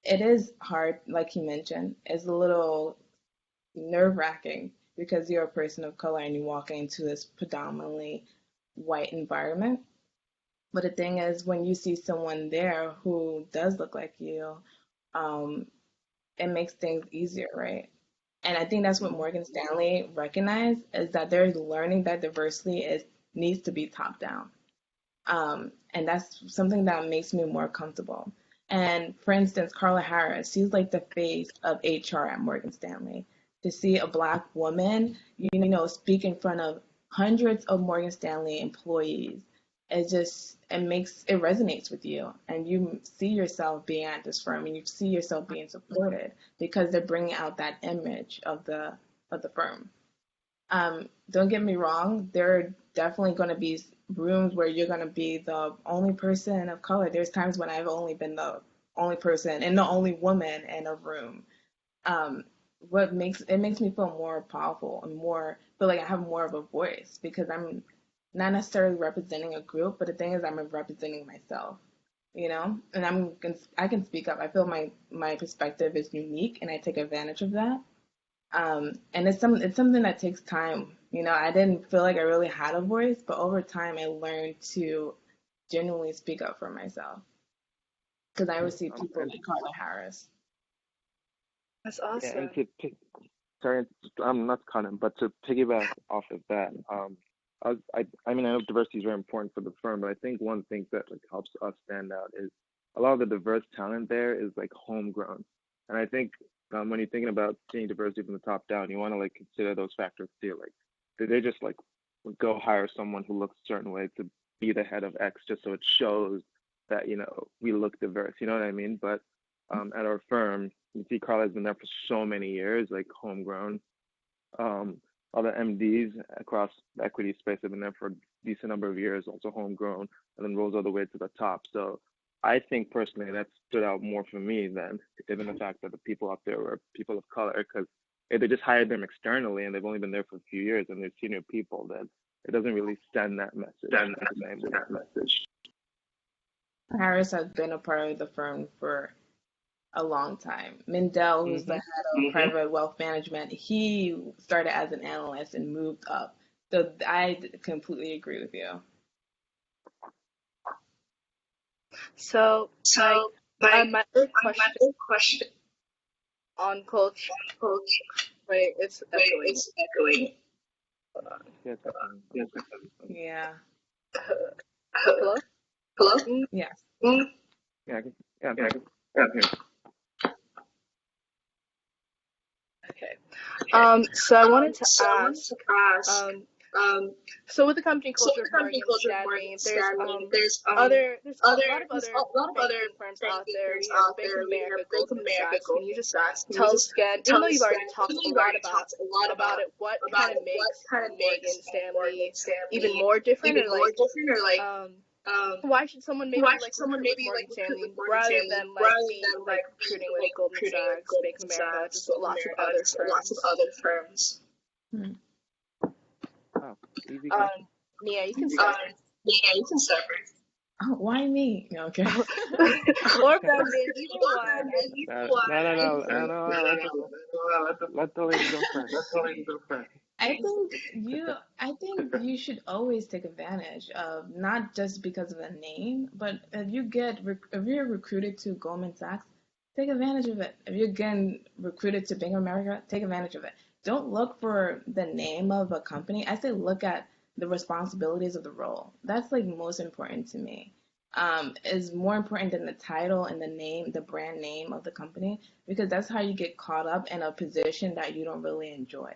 S2: it is hard, like you mentioned. It's a little nerve-wracking because you're a person of color and you walk into this predominantly white environment. But the thing is, when you see someone there who does look like you, um, it makes things easier, right? And I think that's what
S3: Mhm.
S2: Morgan Stanley recognized is that they're learning that diversity is needs to be top down. And that's something that makes me more comfortable. And for instance, Carla Harris, she's like the face of HR at Morgan Stanley. To see a black woman, speak in front of hundreds of Morgan Stanley employees, it resonates with you, and you see yourself being at this firm, and you see yourself being supported because they're bringing out that image of the firm. Don't get me wrong, there are definitely going to be rooms where you're going to be the only person of color. There's times when I've only been the only person and the only woman in a room. Um, what makes me feel more powerful and more feel like I have more of a voice because I'm not necessarily representing a group, but the thing is I'm representing myself, and I can speak up. I feel my perspective is unique and I take advantage of that. And it's something that takes time. I didn't feel like I really had a voice, but over time I learned to genuinely speak up for myself because I
S3: Yeah.
S2: would see people
S3: And
S2: like Carla Harris.
S1: That's
S3: yeah, and
S1: awesome.
S3: to sorry, I'm not to cut him, but to piggyback off of that, I mean, I know diversity is very important for the firm, but I think one thing that like helps us stand out is a lot of the diverse talent there is like homegrown, and I think when you're thinking about seeing diversity from the top down, you want to like consider those factors too. Like, did they just like go hire someone who looks a certain way to be the head of X just so it shows that we look diverse? You know what I mean? But at our firm, you see Carla's been there for so many years, like homegrown. Um, Other MDs across the equity space have been there for a decent number of years, also homegrown, and then rose all the way to the top. So I think personally that stood out more for me than even the fact that the people up there were people of color, because if they just hired them externally and they've only been there for a few years and they're senior people, then it doesn't really send that message the same way.
S2: Harris has been a part of the firm for a long time. Mindell, who's the
S3: Hmm.
S2: head of private wealth management, he started as an analyst and moved up. So I completely agree with you.
S1: So,
S2: So,
S1: my other question
S2: my question,
S1: on culture.
S2: coach,
S1: Wait, it's echoing.
S2: it's echoing.
S1: Hold on.
S3: Yeah, definitely.
S2: Yeah.
S1: Hello?
S2: Hello?
S1: Mm,
S2: Yes.
S3: Yeah, yeah, I'm
S2: Yeah.
S3: here.
S2: Yeah.
S1: okay.
S2: Okay.
S1: So I wanted to
S2: So I wanted
S1: ask,
S2: to ask,
S1: um,
S2: um,
S1: so with the company
S2: so
S1: culture
S2: with
S1: of
S2: the company
S1: Morgan
S2: culture of Morgan
S1: Stanley,
S2: Stanley, there's
S1: there's a lot of
S2: there's
S1: other
S2: a lot of other
S1: banking firms out
S2: banking
S1: there.
S2: firms
S1: We have
S2: out
S1: Bank of
S2: there. We have
S1: America,
S2: Bank of
S1: Goldman
S2: America,
S1: Sachs. Can you
S2: Goldman
S1: just
S2: Sachs. Can you
S1: tell us
S2: just
S1: again, even
S2: tell
S1: though you've
S2: us
S1: already
S2: again,
S1: talked
S2: even though
S1: a
S2: you've
S1: lot
S2: already talked a lot
S1: about it, what kind of
S2: what
S1: makes
S2: kind of makes
S1: Morgan Stanley
S2: Morgan
S1: even
S2: Stanley
S1: more different,
S2: even
S1: or
S2: more
S1: like,
S2: different, or like,
S1: um,
S2: um,
S1: why should someone maybe
S2: why
S1: like
S2: should someone
S1: recruit with
S2: maybe
S1: Morgan
S2: like recruit with
S1: Stanley
S2: Morgan
S1: rather
S2: Stanley
S1: than like
S2: rather
S1: be
S2: than
S1: like
S2: like be
S1: recruiting with
S2: like
S1: Goldman
S2: recruiting with
S1: Sachs, Bank of
S2: Goldman
S1: America,
S2: Sachs,
S1: just
S2: Bank of
S1: lots of
S2: America,
S1: other
S2: just lots of
S1: firms?
S2: other firms? Hmm.
S3: Oh, easy question.
S1: Nia, you can
S2: Um,
S1: start.
S2: yeah, you can start first. Oh, why me? No, okay.
S1: Or Brendan, either one.
S3: No. Let the lady go first.
S2: I think you should always take advantage of not just because of the name, but if you're recruited to Goldman Sachs, take advantage of it. If you're getting recruited to Bank of America, take advantage of it. Don't look for the name of a company. I say look at the responsibilities of the role. That's like most important to me. Is more important than the title and the name, the brand name of the company, because that's how you get caught up in a position that you don't really enjoy.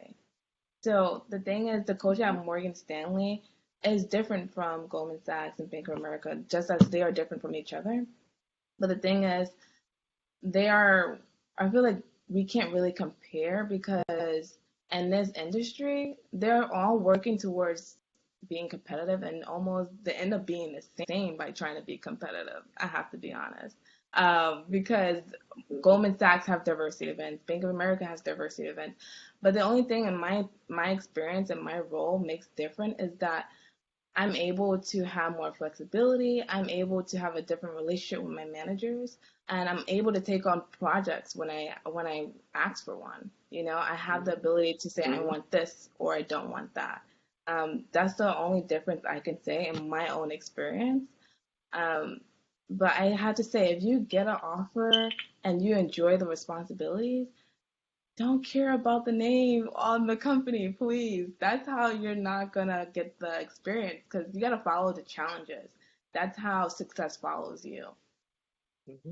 S2: So the thing is, the culture at Morgan Stanley is different from Goldman Sachs and Bank of America, just as they are different from each other. But the thing is, they are, I feel like we can't really compare because in this industry, they're all working towards being competitive and almost they end up being the same by trying to be competitive. I have to be honest. because Goldman Sachs have diversity events, Bank of America has diversity events. But the only thing in my experience and my role makes different is that I'm able to have more flexibility. I'm able to have a different relationship with my managers, and I'm able to take on projects when I ask for one. I have the ability to say I want this or I don't want that. That's the only difference I can say in my own experience. Um, but I had to say, if you get an offer and you enjoy the responsibilities, don't care about the name on the company, please. That's how you're not gonna get the experience because you gotta follow the challenges. That's how success follows you.
S3: Hmm.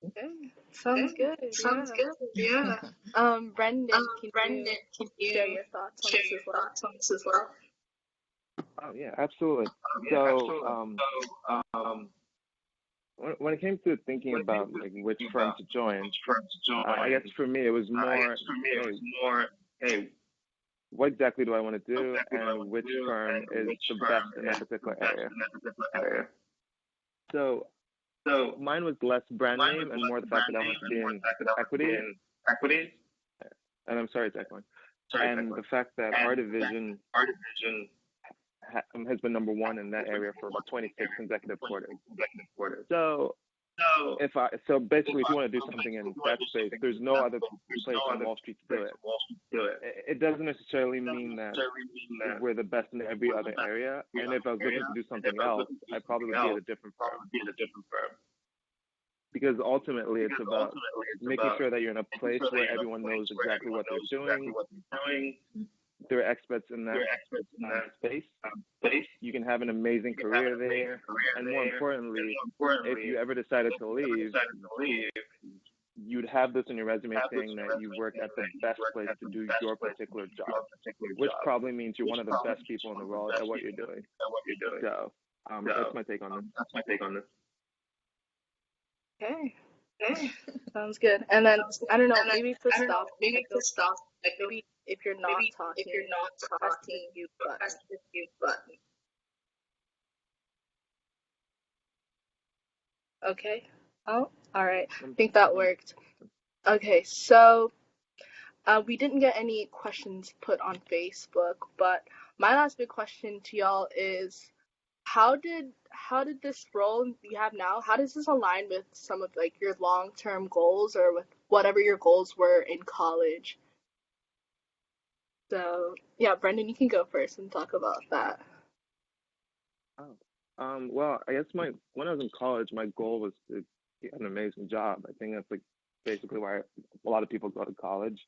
S1: Okay, sounds
S3: Okay,
S1: good.
S3: sounds
S1: Yeah.
S3: good. Yeah.
S1: Brendan, can
S3: Brendan,
S1: you
S3: can
S1: share
S3: you
S1: your thoughts on
S3: share
S1: this
S3: your
S1: as well?
S3: thoughts on this as well? Oh yeah, absolutely.
S1: Yeah,
S3: So,
S1: absolutely.
S3: when it came to thinking
S1: When it came
S3: about
S1: to
S3: like which
S1: thinking
S3: firm
S1: about
S3: to
S1: which
S3: join,
S1: firm to
S3: I guess
S1: join,
S3: for me it was
S1: I guess
S3: more,
S1: for me it
S3: hey,
S1: was more, hey,
S3: what exactly do I want to
S1: what
S3: do,
S1: exactly do I
S3: and
S1: want to
S3: which
S1: do,
S3: firm
S1: and
S3: is
S1: which
S3: the best
S1: firm
S3: in that
S1: is the
S3: particular
S1: best
S3: area.
S1: in that particular area.
S3: So
S1: So
S3: mine was less brand
S1: mine was
S3: name and
S1: less
S3: more the fact
S1: brand
S3: that I
S1: name
S3: wanted to be
S1: and more
S3: in
S1: the fact that I want to be
S3: equities,
S1: in equities.
S3: and I'm sorry, it's echoing,
S1: Sorry,
S3: and
S1: Declan.
S3: the fact that our
S1: And the fact
S3: division
S1: that our division
S3: has been number one in that
S1: has been
S3: area
S1: number
S3: for
S1: one
S3: about
S1: in that
S3: 26
S1: area
S3: consecutive
S1: for
S3: quarters.
S1: 26 consecutive quarters.
S3: So
S1: So
S3: so basically, if you want to do
S1: so
S3: something
S1: basically,
S3: in
S1: if you want
S3: that
S1: to do
S3: space,
S1: something
S3: there's
S1: in
S3: no
S1: that
S3: other
S1: space, there's
S3: place
S1: no
S3: on
S1: other
S3: Wall Street to do
S1: place
S3: it.
S1: on Wall Street to do it.
S3: It doesn't necessarily
S1: It doesn't
S3: mean that
S1: necessarily mean that
S3: we're the best in every
S1: we're the
S3: other
S1: best in
S3: area.
S1: every
S3: And if
S1: other
S3: I was
S1: area.
S3: looking to do
S1: And if
S3: something
S1: I was
S3: else,
S1: looking to do
S3: I'd probably
S1: something
S3: be at
S1: else,
S3: a different firm
S1: probably be at a different firm.
S3: because ultimately it's
S1: Because
S3: about
S1: ultimately it's
S3: making
S1: about
S3: sure that you're in a
S1: making
S3: place
S1: sure that
S3: where
S1: you're in a
S3: everyone
S1: place
S3: knows
S1: where
S3: exactly
S1: everyone
S3: what they're
S1: knows exactly
S3: doing.
S1: what they're doing.
S3: They're experts in that
S1: They're experts in that
S3: space.
S1: space.
S3: You can have an amazing
S1: You can have an
S3: career there.
S1: amazing career
S3: And more
S1: there. And
S3: importantly,
S1: more
S3: if you
S1: importantly,
S3: ever decided
S1: if
S3: to
S1: you ever
S3: leave,
S1: decided to leave,
S3: you'd have this on your
S1: you
S3: resume
S1: have this
S3: saying
S1: on your
S3: that you
S1: resume
S3: work
S1: saying
S3: at the
S1: that you
S3: best
S1: work
S3: place
S1: at
S3: to
S1: the
S3: do
S1: best
S3: your
S1: place to
S3: particular
S1: do
S3: job,
S1: your particular
S3: which
S1: job,
S3: probably means you're
S1: which
S3: one of the
S1: probably
S3: best
S1: means
S3: people in
S1: you're
S3: the
S1: one of the
S3: world at
S1: best
S3: what you're
S1: people
S3: doing.
S1: at what you're doing.
S3: So that's
S1: So
S3: my take on this.
S1: that's my take on this. Okay,
S2: Yeah.
S1: sounds good. And then
S3: Sounds
S1: I
S3: good.
S1: don't know,
S3: And then
S1: maybe for
S3: I don't know,
S1: stop, I
S3: maybe
S1: feel
S3: to stop, I feel
S1: maybe if you're not
S3: maybe if you're
S1: talking,
S3: not
S1: press the
S3: talking,
S1: mute
S3: press
S1: button.
S3: the mute button.
S1: Okay. Oh, all right. I
S3: Um,
S1: think that
S3: um,
S1: worked. Okay, so we didn't get any questions put on Facebook, but my last big question to y'all is how did this role you have now, how does this align with some of like your long-term goals or with whatever your goals were in college? So, yeah, Brendan, you can go first and talk about that.
S3: oh. Well, I guess my when I was in college, my goal was to get an amazing job. I think that's like basically why a lot of people go to college.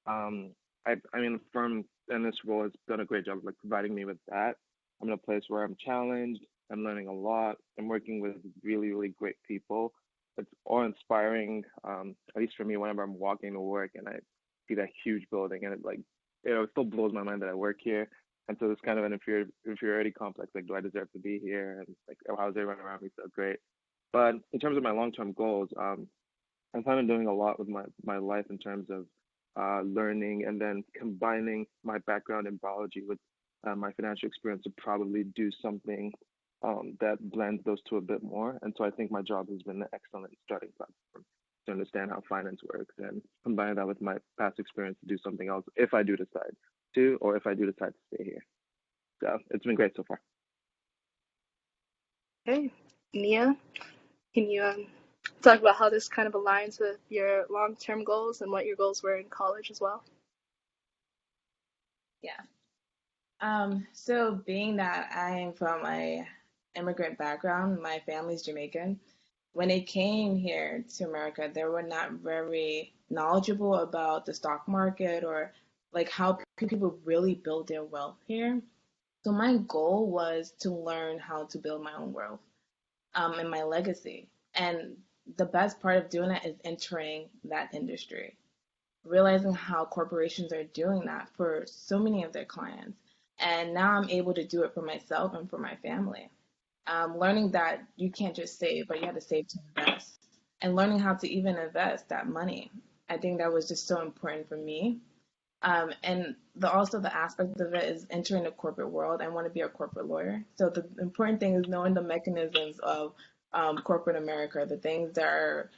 S3: Um, I mean, the firm in this role has done a great job of like providing me with that. I'm in a place where I'm challenged. I'm learning a lot. I'm working with really, really great people. It's all inspiring. At least for me, whenever I'm walking to work and I see that huge building, and it like, it still blows my mind that I work here. And so it's kind of an inferiority complex. Like, do I deserve to be here? And like, oh, how's everyone around me so great? But in terms of my long-term goals, I'm kind of doing a lot with my life in terms of learning and then combining my background in biology with my financial experience to probably do something that blends those two a bit more. And so I think my job has been an excellent starting platform to understand how finance works and combine that with my past experience to do something else if I do decide to, or if I do decide to stay here. So it's been great so far.
S1: Okay, Nia, can you talk about how this kind of aligns with your long-term goals and what your goals were in college as well?
S2: Yeah. So being that I am from a immigrant background, my family's Jamaican. When they came here to America, they were not very knowledgeable about the stock market or like how people really build their wealth here. So my goal was to learn how to build my own wealth, and my legacy. And the best part of doing that is entering that industry, realizing how corporations are doing that for so many of their clients. And now I'm able to do it for myself and for my family. Learning that you can't just save, but you have to save to invest, and learning how to even invest that money. I think that was just so important for me. And also the aspect of it is entering the corporate world. I want to be a corporate lawyer. So the important thing is knowing the mechanisms of corporate America, the things that are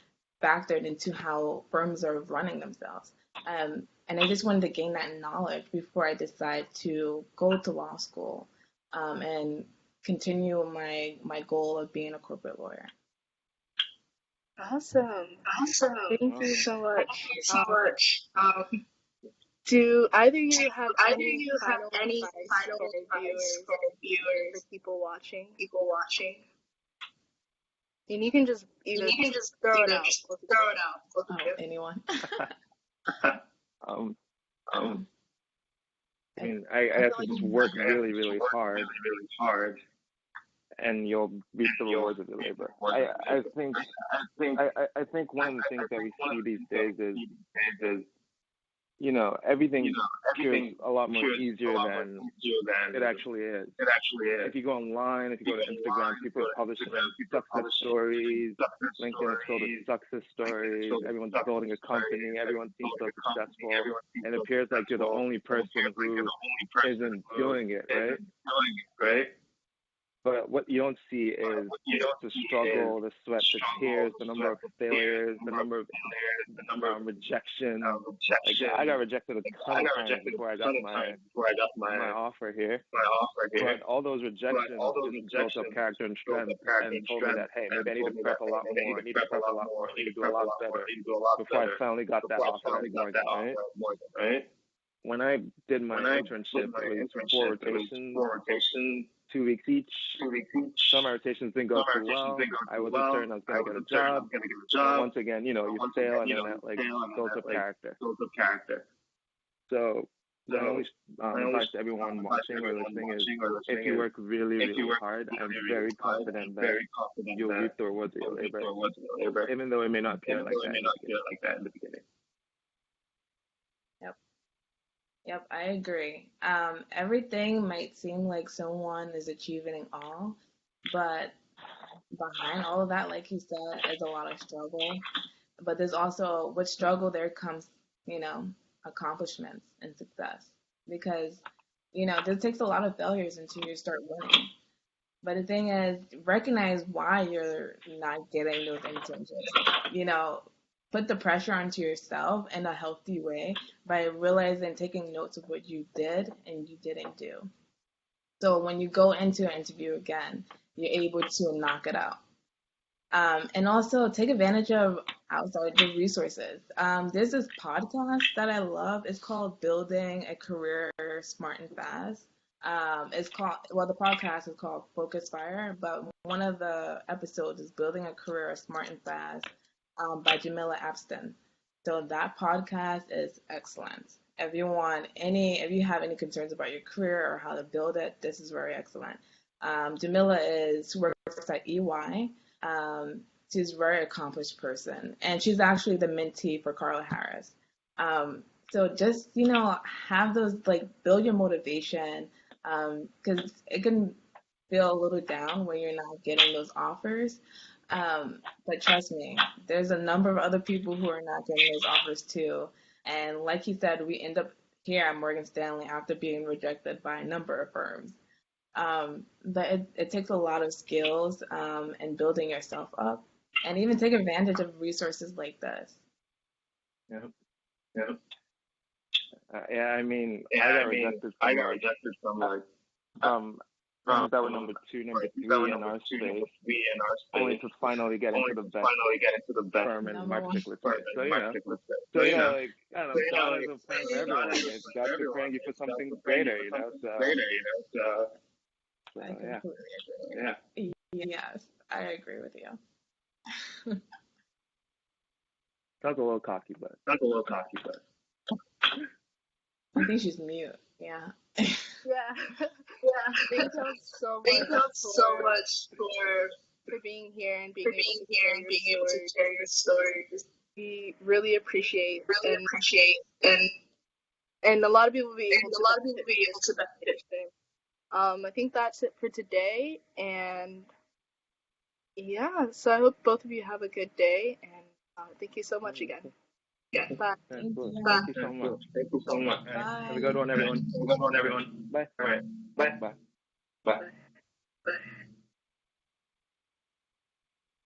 S2: factored into how firms are running themselves. And I just wanted to gain that knowledge before I decide to go to law school, and continue my goal of being a corporate lawyer.
S1: Awesome.
S3: Awesome.
S1: Thank you
S3: Well,
S1: so
S3: thank
S1: much.
S3: you so much.
S1: Do either of
S3: Do
S1: you have
S3: either of
S1: any
S3: you have
S1: final
S3: any
S1: advice
S3: final
S1: for
S3: advice
S1: viewers,
S3: for
S1: for
S3: viewers,
S1: people watching?
S3: people watching?
S1: And you can just
S3: And
S1: either
S3: you can just
S1: throw it
S3: either
S1: out,
S3: just
S1: both of
S3: throw
S1: you.
S3: it out. Both of you.
S2: Anyone?
S3: um, I mean, I have to just work really, really hard, and you'll reap the rewards of your labor. I think one of the things that we see these days is everything appears a lot more easier than it actually is. If you go online, if you go to Instagram, people are publishing success stories. LinkedIn is filled with success stories. Everyone's building a company. Everyone seems so successful, and it appears like you're the only person who isn't doing it, right? But what you don't see is the struggle, the sweat, the tears, the number of failures, the number of rejections. Like, I got rejected a ton of times before I got my offer here. But all those rejections just built up character and strength and told me that, hey, maybe I need to prep a lot more. I need to prep a lot more. I need to do a lot better before I finally got that offer at Morgan, right? When I did my internship, it was 4 rotations, 2 weeks each. Some of my rotations didn't go too well. I wasn't certain I was going to get a job. And once again, you fail, and then that builds up character. So my only advice to everyone watching or listening is, if you work really, really hard, I'm very confident that you'll reap the rewards of your labor, even though it may not appear like that in the beginning.
S2: Yep, I agree. Everything might seem like someone is achieving it all, but behind all of that, like you said, is a lot of struggle. But there's also, with struggle, there comes, accomplishments and success. Because, this takes a lot of failures until you start winning. But the thing is, recognize why you're not getting those internships. Put the pressure onto yourself in a healthy way by realizing, taking notes of what you did and you didn't do. So when you go into an interview again, you're able to knock it out. And also take advantage of outside resources. There's this podcast that I love. It's called Building a Career Smart and Fast. The podcast is called Focus Fire, but one of the episodes is Building a Career Smart and Fast, by Jamila Abston. So that podcast is excellent. If you have any concerns about your career or how to build it, this is very excellent. Jamila works at EY. She's a very accomplished person, and she's actually the mentee for Carla Harris. So just, have those, build your motivation, because it can feel a little down when you're not getting those offers. But trust me, there's a number of other people who are not getting those offers too. And like you said, we end up here at Morgan Stanley after being rejected by a number of firms. But it takes a lot of skills, and building yourself up, and even take advantage of resources like this.
S3: Yeah. I mean, I got rejected from that were number 2, number 3 in our space, only to finally get into the best firm in my particular space. So, I don't know, God is a plan for everyone. It's God preparing you for something greater, So yeah.
S2: Yes, I agree with you.
S3: Sounds a little cocky, but.
S2: I think she's mute. Yeah.
S1: Yeah. Thank you so much for being here and being able to share your stories. We really appreciate and a lot of people will be able to benefit from. I think that's it for today, and yeah, so I hope both of you have a good day, and thank you so much again. Bye.
S2: Thank you.
S3: Thank you so much.
S2: Bye.
S3: Have a good one, everyone. Bye.
S1: Bye.